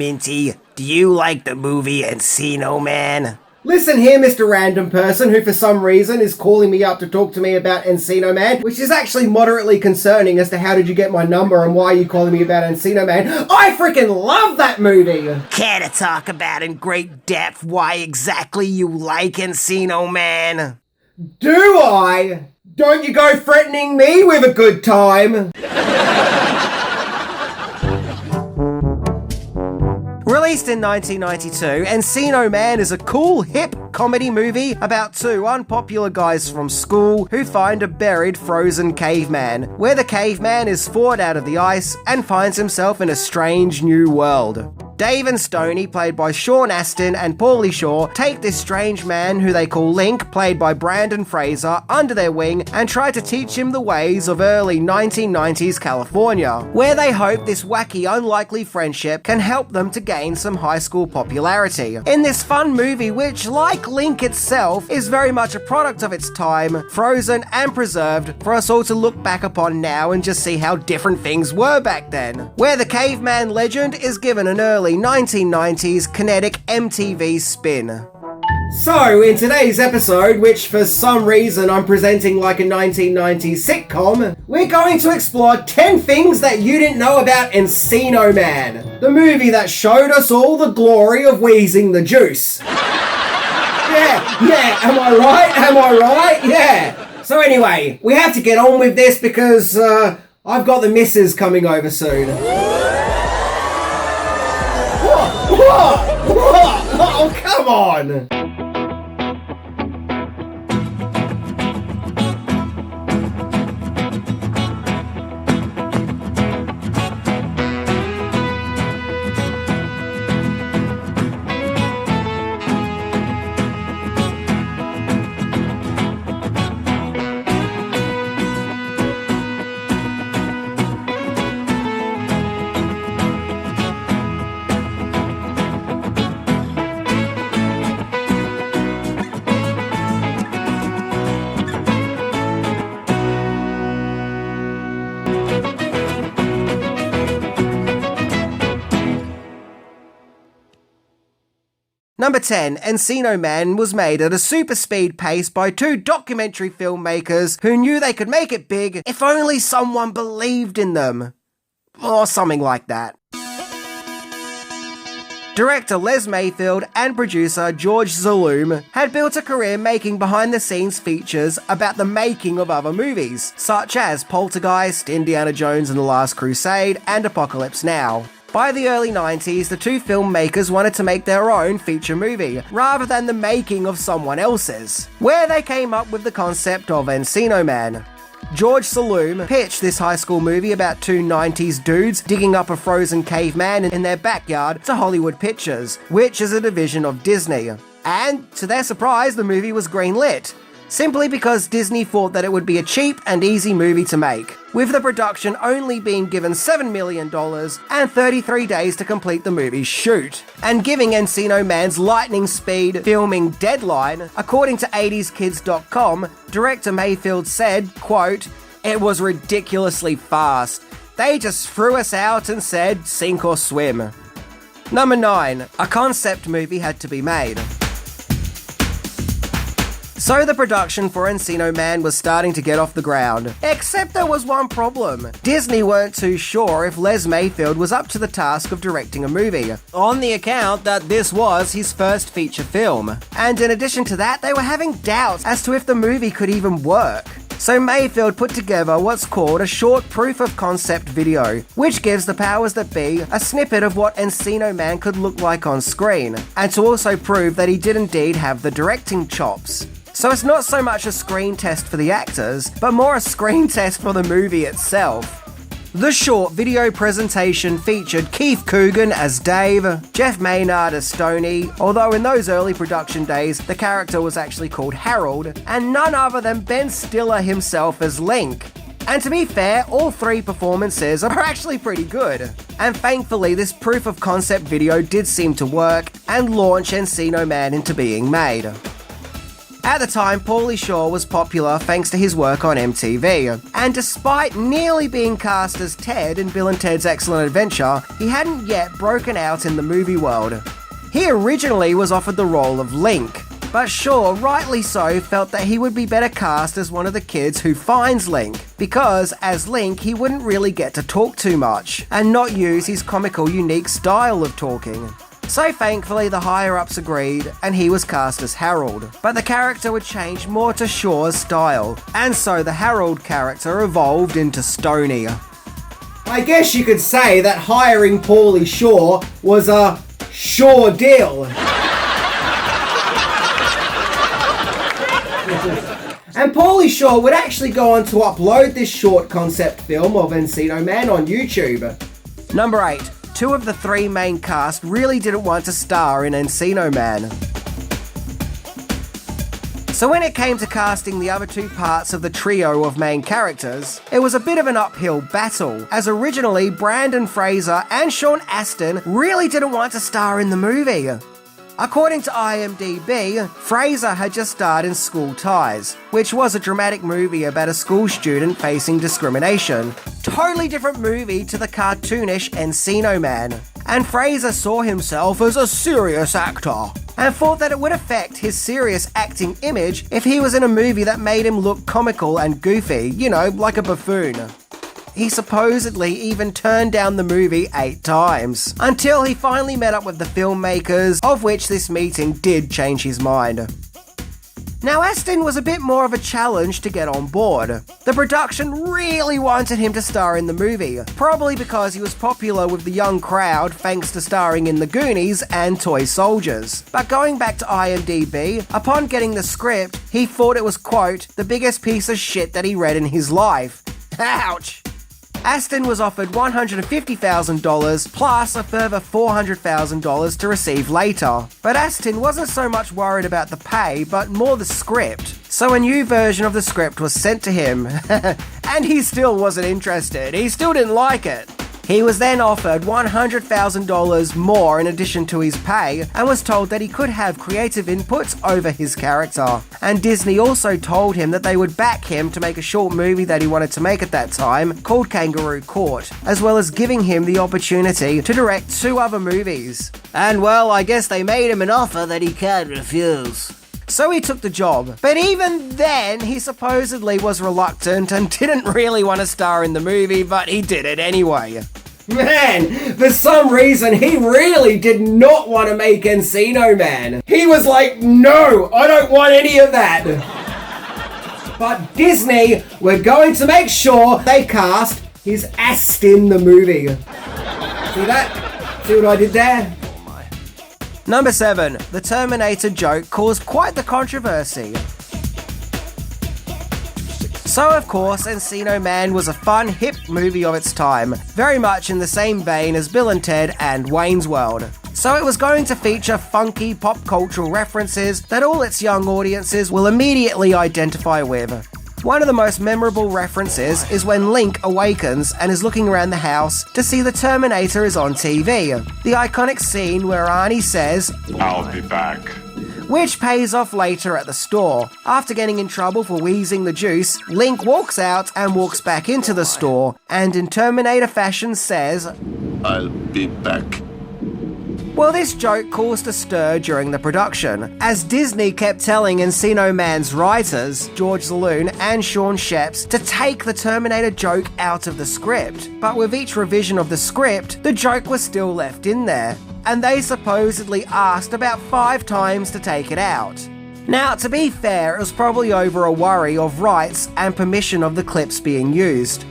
Minty, do you like the movie Encino Man? Listen here, Mr. Random Person, who for some reason is calling me up to talk to me about Encino Man, which is actually moderately concerning as to how did you get my number and why are you calling me about Encino Man. I freaking love that movie! Care to talk about in great depth why exactly you like Encino Man? Do I? Don't you go threatening me with a good time! Released in 1992, Encino Man is a cool, hip comedy movie about two unpopular guys from school who find a buried frozen caveman, where the caveman is thawed out of the ice and finds himself in a strange new world. Dave and Stoney, played by Sean Astin and Paulie Shaw, take this strange man who they call Link, played by Brandon Fraser, under their wing and try to teach him the ways of early 1990s California, where they hope this wacky, unlikely friendship can help them to gain some high school popularity. In this fun movie, which, like Link itself, is very much a product of its time, frozen and preserved for us all to look back upon now and just see how different things were back then, where the caveman legend is given an early 1990s kinetic MTV spin. So, in today's episode, which for some reason I'm presenting like a 1990s sitcom, we're going to explore 10 things that you didn't know about Encino Man, the movie that showed us all the glory of wheezing the juice. Yeah, am I right? Yeah. So anyway, we have to get on with this because I've got the missus coming over soon. What? Oh, come on! Number 10, Encino Man was made at a super speed pace by two documentary filmmakers who knew they could make it big if only someone believed in them. Or something like that. Director Les Mayfield and producer George Zaloom had built a career making behind-the-scenes features about the making of other movies, such as Poltergeist, Indiana Jones and the Last Crusade, and Apocalypse Now. By the early 90s, the two filmmakers wanted to make their own feature movie, rather than the making of someone else's, where they came up with the concept of Encino Man. George Zaloom pitched this high school movie about two 90s dudes digging up a frozen caveman in their backyard to Hollywood Pictures, which is a division of Disney. And, to their surprise, the movie was greenlit, simply because Disney thought that it would be a cheap and easy movie to make, with the production only being given $7 million and 33 days to complete the movie's shoot, and giving Encino Man's lightning speed filming deadline. According to 80skids.com, director Mayfield said, quote, "It was ridiculously fast. They just threw us out and said, sink or swim." Number 9, a concept movie had to be made. So the production for Encino Man was starting to get off the ground. Except there was one problem. Disney weren't too sure if Les Mayfield was up to the task of directing a movie, on the account that this was his first feature film. And in addition to that, they were having doubts as to if the movie could even work. So Mayfield put together what's called a short proof of concept video, which gives the powers that be a snippet of what Encino Man could look like on screen, and to also prove that he did indeed have the directing chops. So it's not so much a screen test for the actors, but more a screen test for the movie itself. The short video presentation featured Keith Coogan as Dave, Jeff Maynard as Stoney, although in those early production days the character was actually called Harold, and none other than Ben Stiller himself as Link. And to be fair, all three performances are actually pretty good. And thankfully this proof of concept video did seem to work and launch Encino Man into being made. At the time, Pauly Shore was popular thanks to his work on MTV, and despite nearly being cast as Ted in Bill and Ted's Excellent Adventure, he hadn't yet broken out in the movie world. He originally was offered the role of Link, but Shore, rightly so, felt that he would be better cast as one of the kids who finds Link, because as Link he wouldn't really get to talk too much, and not use his comical unique style of talking. So thankfully the higher-ups agreed, and he was cast as Harold. But the character would change more to Shore's style, and so the Harold character evolved into Stoney. I guess you could say that hiring Pauly Shore was a sure deal. And Pauly Shore would actually go on to upload this short concept film of Encino Man on YouTube. Number 8. 2 of the 3 main cast really didn't want to star in Encino Man. So when it came to casting the other 2 parts of the trio of main characters, it was a bit of an uphill battle, as originally Brendan Fraser and Sean Astin really didn't want to star in the movie. According to IMDb, Fraser had just starred in School Ties, which was a dramatic movie about a school student facing discrimination. Totally different movie to the cartoonish Encino Man. And Fraser saw himself as a serious actor, and thought that it would affect his serious acting image if he was in a movie that made him look comical and goofy, you know, like a buffoon. He supposedly even turned down the movie 8 times, until he finally met up with the filmmakers, of which this meeting did change his mind. Now Astin was a bit more of a challenge to get on board. The production really wanted him to star in the movie, probably because he was popular with the young crowd thanks to starring in the Goonies and Toy Soldiers. But going back to IMDb, upon getting the script, he thought it was, quote, the biggest piece of shit that he read in his life. Ouch! Astin was offered $150,000 plus a further $400,000 to receive later. But Astin wasn't so much worried about the pay, but more the script. So a new version of the script was sent to him, and he still wasn't interested. He still didn't like it. He was then offered $100,000 more in addition to his pay, and was told that he could have creative inputs over his character. And Disney also told him that they would back him to make a short movie that he wanted to make at that time, called Kangaroo Court, as well as giving him the opportunity to direct 2 other movies. And well, I guess they made him an offer that he can't refuse. So he took the job, but even then he supposedly was reluctant and didn't really want to star in the movie, but he did it anyway. Man, for some reason he really did not want to make Encino Man. He was like, no, I don't want any of that. But Disney were going to make sure they cast his Astin the movie. See that? See what I did there? Number 7. The Terminator joke caused quite the controversy. So of course, Encino Man was a fun, hip movie of its time, very much in the same vein as Bill and Ted and Wayne's World. So it was going to feature funky pop cultural references that all its young audiences will immediately identify with. One of the most memorable references is when Link awakens and is looking around the house to see the Terminator is on TV. The iconic scene where Arnie says, "I'll be back," which pays off later at the store. After getting in trouble for wheezing the juice, Link walks out and walks back into the store, and in Terminator fashion says, "I'll be back." Well, this joke caused a stir during the production, as Disney kept telling Encino Man's writers, George Zaloon and Sean Sheps, to take the Terminator joke out of the script. But with each revision of the script, the joke was still left in there, and they supposedly asked about 5 times to take it out. Now, to be fair, it was probably over a worry of rights and permission of the clips being used.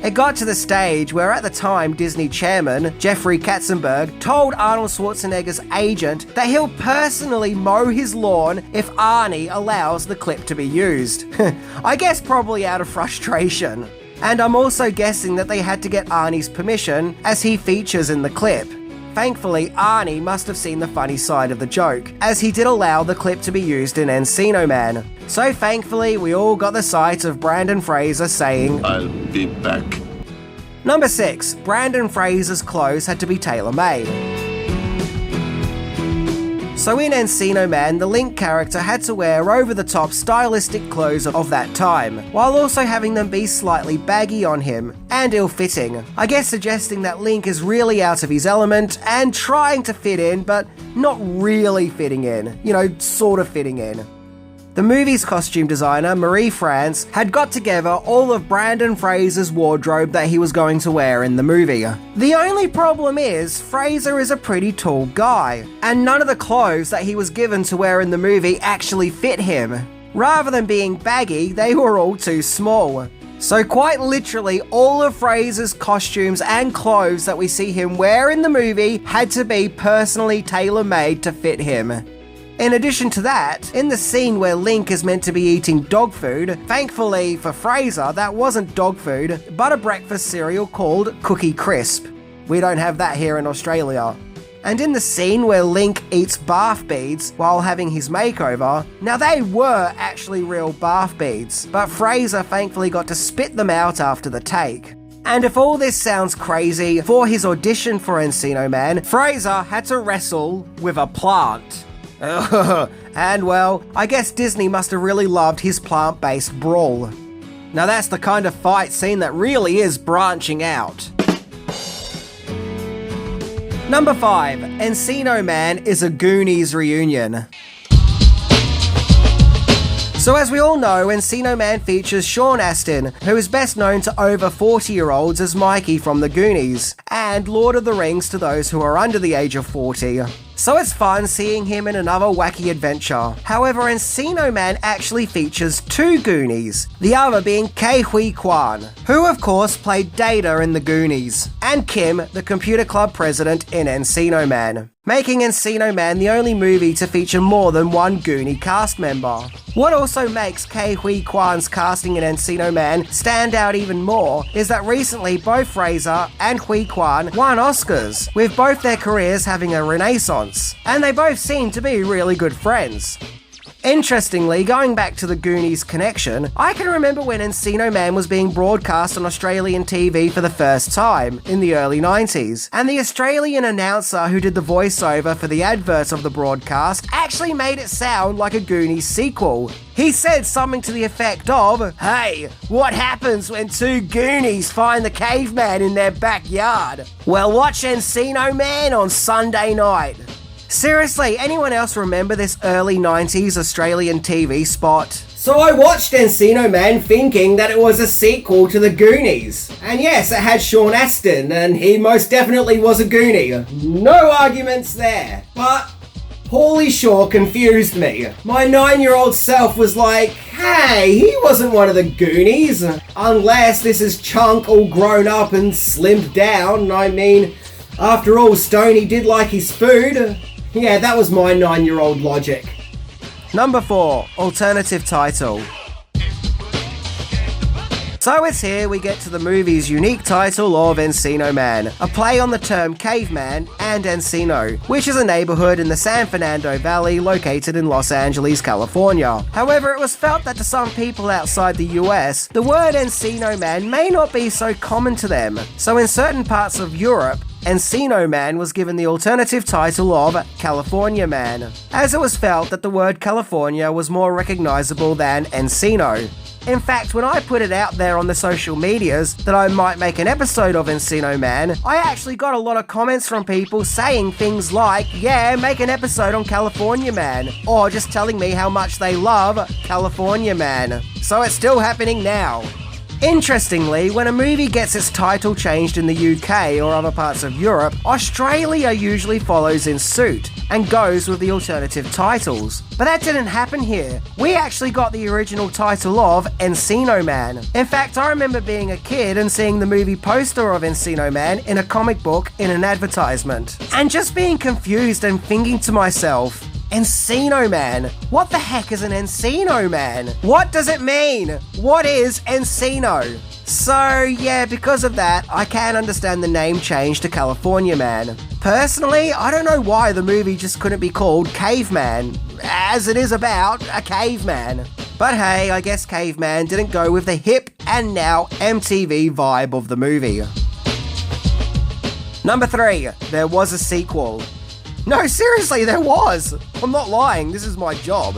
It got to the stage where at the time Disney chairman, Jeffrey Katzenberg, told Arnold Schwarzenegger's agent that he'll personally mow his lawn if Arnie allows the clip to be used. I guess probably out of frustration. And I'm also guessing that they had to get Arnie's permission, as he features in the clip. Thankfully, Arnie must have seen the funny side of the joke, as he did allow the clip to be used in Encino Man. So thankfully, we all got the sight of Brendan Fraser saying, "I'll be back." Number 6. Brendan Fraser's clothes had to be tailor-made. So in Encino Man, the Link character had to wear over-the-top stylistic clothes of that time, while also having them be slightly baggy on him, and ill-fitting. I guess suggesting that Link is really out of his element, and trying to fit in, but not really fitting in. You know, sort of fitting in. The movie's costume designer, Marie France, had got together all of Brandon Fraser's wardrobe that he was going to wear in the movie. The only problem is, Fraser is a pretty tall guy, and none of the clothes that he was given to wear in the movie actually fit him. Rather than being baggy, they were all too small. So quite literally, all of Fraser's costumes and clothes that we see him wear in the movie had to be personally tailor-made to fit him. In addition to that, in the scene where Link is meant to be eating dog food, thankfully for Fraser, that wasn't dog food, but a breakfast cereal called Cookie Crisp. We don't have that here in Australia. And in the scene where Link eats bath beads while having his makeover, now they were actually real bath beads, but Fraser thankfully got to spit them out after the take. And if all this sounds crazy, for his audition for Encino Man, Fraser had to wrestle with a plant. And well, I guess Disney must have really loved his plant-based brawl. Now that's the kind of fight scene that really is branching out. Number 5, Encino Man is a Goonies reunion. So as we all know, Encino Man features Sean Astin, who is best known to over 40-year-olds as Mikey from the Goonies, and Lord of the Rings to those who are under the age of 40. So it's fun seeing him in another wacky adventure. However, Encino Man actually features 2 Goonies, the other being Ke Huy Quan, who of course played Data in the Goonies, and Kim, the computer club president in Encino Man, making Encino Man the only movie to feature more than one Goonie cast member. What also makes Ke Huy Quan's casting in Encino Man stand out even more is that recently both Fraser and Huy Quan won Oscars, with both their careers having a renaissance, and they both seem to be really good friends. Interestingly, going back to the Goonies connection, I can remember when Encino Man was being broadcast on Australian TV for the first time, in the early 90s, and the Australian announcer who did the voiceover for the advert of the broadcast actually made it sound like a Goonies sequel. He said something to the effect of, "Hey, what happens when 2 Goonies find the caveman in their backyard? Well, watch Encino Man on Sunday night." Seriously, anyone else remember this early 90s Australian TV spot? So I watched Encino Man thinking that it was a sequel to the Goonies. And yes, it had Sean Astin, and he most definitely was a Goonie. No arguments there. But Paulie Shaw confused me. My 9-year-old self was like, hey, he wasn't one of the Goonies. Unless this is Chunk all grown up and slimmed down. I mean, after all, Stoney did like his food. Yeah, that was my 9-year-old logic. Number 4, alternative title. So it's here we get to the movie's unique title of Encino Man, a play on the term caveman and Encino, which is a neighborhood in the San Fernando Valley located in Los Angeles, California. However, it was felt that to some people outside the US, the word Encino Man may not be so common to them. So in certain parts of Europe, Encino Man was given the alternative title of California Man, as it was felt that the word California was more recognizable than Encino. In fact, when I put it out there on the social medias that I might make an episode of Encino Man, I actually got a lot of comments from people saying things like, yeah, make an episode on California Man, or just telling me how much they love California Man. So it's still happening now. Interestingly, when a movie gets its title changed in the UK or other parts of Europe, Australia usually follows in suit and goes with the alternative titles. But that didn't happen here. We actually got the original title of Encino Man. In fact, I remember being a kid and seeing the movie poster of Encino Man in a comic book in an advertisement, and just being confused and thinking to myself, Encino Man? What the heck is an Encino Man? What does it mean? What is Encino? So yeah, because of that, I can understand the name change to California Man. Personally, I don't know why the movie just couldn't be called Caveman, as it is about a caveman. But hey, I guess Caveman didn't go with the hip and now MTV vibe of the movie. Number 3, there was a sequel. No, seriously, there was. I'm not lying, this is my job.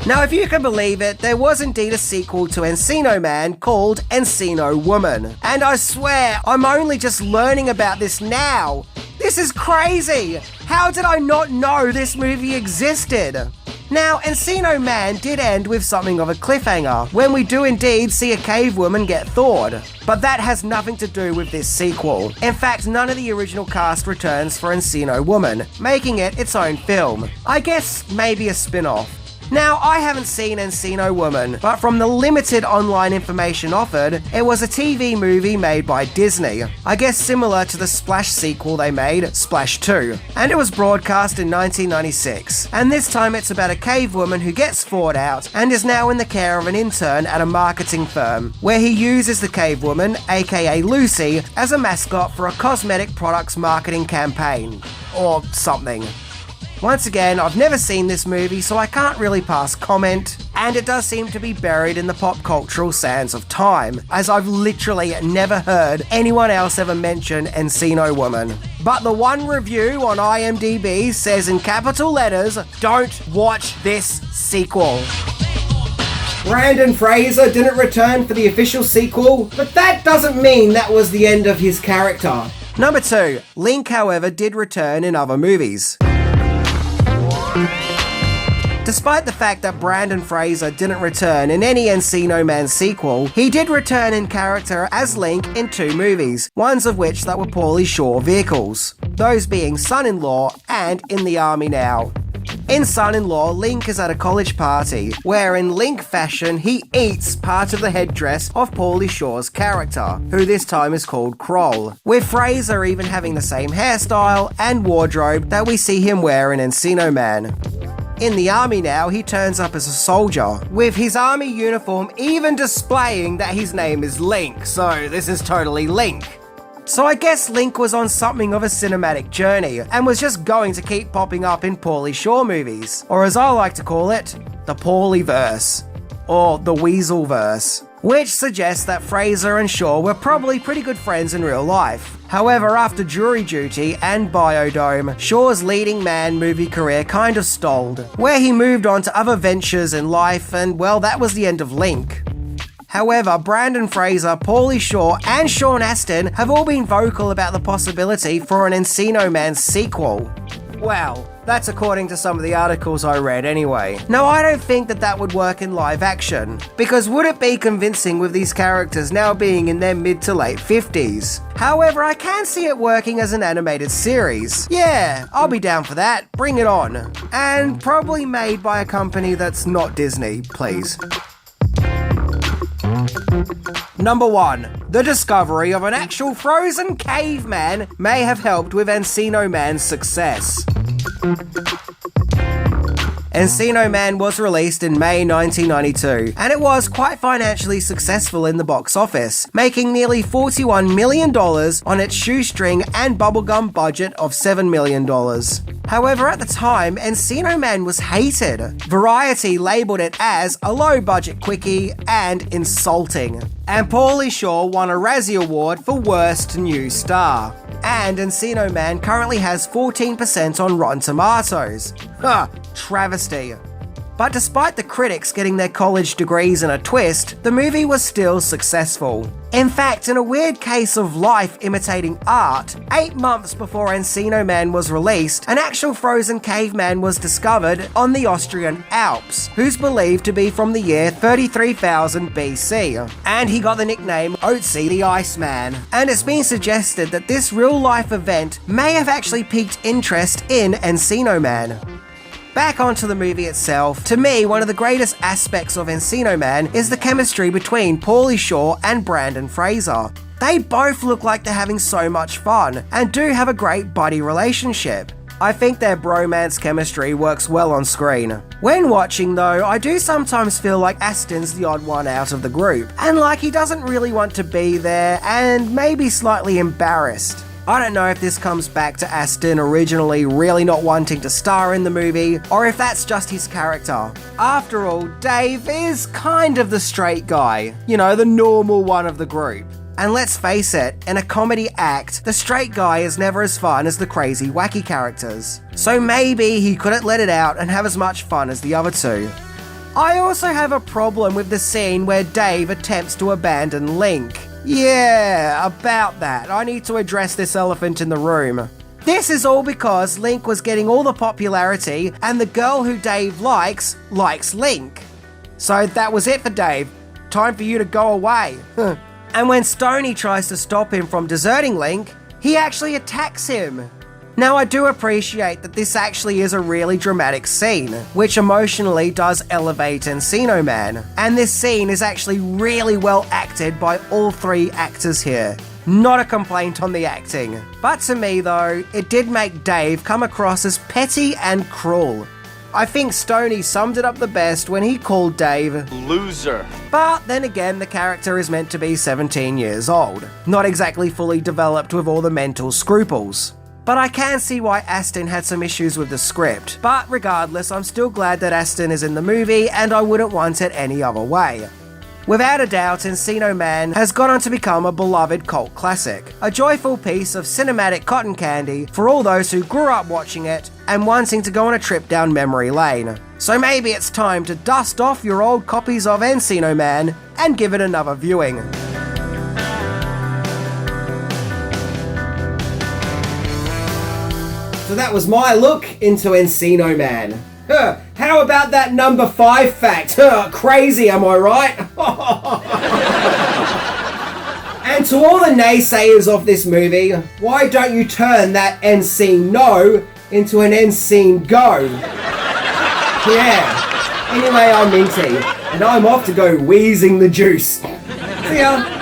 Now, if you can believe it, there was indeed a sequel to Encino Man called Encino Woman. And I swear, I'm only just learning about this now. This is crazy! How did I not know this movie existed? Now, Encino Man did end with something of a cliffhanger, when we do indeed see a cave woman get thawed. But that has nothing to do with this sequel. In fact, none of the original cast returns for Encino Woman, making it its own film. I guess maybe a spin-off. Now, I haven't seen Encino Woman, but from the limited online information offered, it was a TV movie made by Disney. I guess similar to the Splash sequel they made, Splash 2. And it was broadcast in 1996. And this time it's about a cave woman who gets thawed out and is now in the care of an intern at a marketing firm, where he uses the cave woman, aka Lucy, as a mascot for a cosmetic products marketing campaign. Or something. Once again, I've never seen this movie, so I can't really pass comment, and it does seem to be buried in the pop cultural sands of time, as I've literally never heard anyone else ever mention Encino Woman. But the one review on IMDb says in capital letters, "Don't watch this sequel." Brendan Fraser didn't return for the official sequel, but that doesn't mean that was the end of his character. Number 2, Link, however, did return in other movies. Despite the fact that Brendan Fraser didn't return in any Encino Man sequel, he did return in character as Link in 2 movies, ones of which that were Pauly Shore vehicles, those being Son-in-Law and In the Army Now. In Son-in-Law, Link is at a college party, where in Link fashion, he eats part of the headdress of Pauly Shore's character, who this time is called Kroll, with Fraser even having the same hairstyle and wardrobe that we see him wear in Encino Man. In the army now, he turns up as a soldier, with his army uniform even displaying that his name is Link, so this is totally Link. So I guess Link was on something of a cinematic journey, and was just going to keep popping up in Pauly Shore movies, or as I like to call it, the Paulyverse, or the Weaselverse, which suggests that Fraser and Shore were probably pretty good friends in real life. However, after Jury Duty and Biodome, Shore's leading man movie career kind of stalled, where he moved on to other ventures in life, and well, that was the end of Link. However, Brendan Fraser, Pauly Shore, and Sean Astin have all been vocal about the possibility for an Encino Man sequel. Well, that's according to some of the articles I read anyway. Now, I don't think that would work in live action, because would it be convincing with these characters now being in their mid to late 50s? However, I can see it working as an animated series. Yeah, I'll be down for that, bring it on. And probably made by a company that's not Disney, please. Number 1. The discovery of an actual frozen caveman may have helped with Encino Man's success. Encino Man was released in May 1992, and it was quite financially successful in the box office, making nearly $41 million on its shoestring and bubblegum budget of $7 million. However, at the time, Encino Man was hated. Variety labelled it as a low-budget quickie and insulting. And Pauly Shore won a Razzie Award for Worst New Star. And Encino Man currently has 14% on Rotten Tomatoes. Travesty. But despite the critics getting their college degrees in a twist, the movie was still successful. In fact, in a weird case of life imitating art, 8 months before Encino Man was released, an actual frozen caveman was discovered on the Austrian Alps, who's believed to be from the year 33,000 BC, and he got the nickname Otzi the Iceman. And it's been suggested that this real-life event may have actually piqued interest in Encino Man. Back onto the movie itself, to me, one of the greatest aspects of Encino Man is the chemistry between Pauly Shore and Brendan Fraser. They both look like they're having so much fun, and do have a great buddy relationship. I think their bromance chemistry works well on screen. When watching though, I do sometimes feel like Astin's the odd one out of the group, and like he doesn't really want to be there, and maybe slightly embarrassed. I don't know if this comes back to Astin originally really not wanting to star in the movie, or if that's just his character. After all, Dave is kind of the straight guy, you know, the normal one of the group. And let's face it, in a comedy act, the straight guy is never as fun as the crazy, wacky characters. So maybe he couldn't let it out and have as much fun as the other two. I also have a problem with the scene where Dave attempts to abandon Link. Yeah, about that. I need to address this elephant in the room. This is all because Link was getting all the popularity and the girl who Dave likes Link. So that was it for Dave. Time for you to go away. And when Stoney tries to stop him from deserting Link, he actually attacks him. Now I do appreciate that this actually is a really dramatic scene, which emotionally does elevate Encino Man, and this scene is actually really well acted by all three actors here. Not a complaint on the acting. But to me though, it did make Dave come across as petty and cruel. I think Stoney summed it up the best when he called Dave loser. But then again, the character is meant to be 17 years old, not exactly fully developed with all the mental scruples. But I can see why Aston had some issues with the script. But regardless, I'm still glad that Aston is in the movie, and I wouldn't want it any other way. Without a doubt, Encino Man has gone on to become a beloved cult classic, a joyful piece of cinematic cotton candy for all those who grew up watching it and wanting to go on a trip down memory lane. So maybe it's time to dust off your old copies of Encino Man and give it another viewing. So that was my look into Encino Man. How about that number 5 fact? Crazy, am I right? And to all the naysayers of this movie, why don't you turn that end scene no into an end scene go? Yeah. Anyway, I'm Minty, and I'm off to go wheezing the juice. See ya.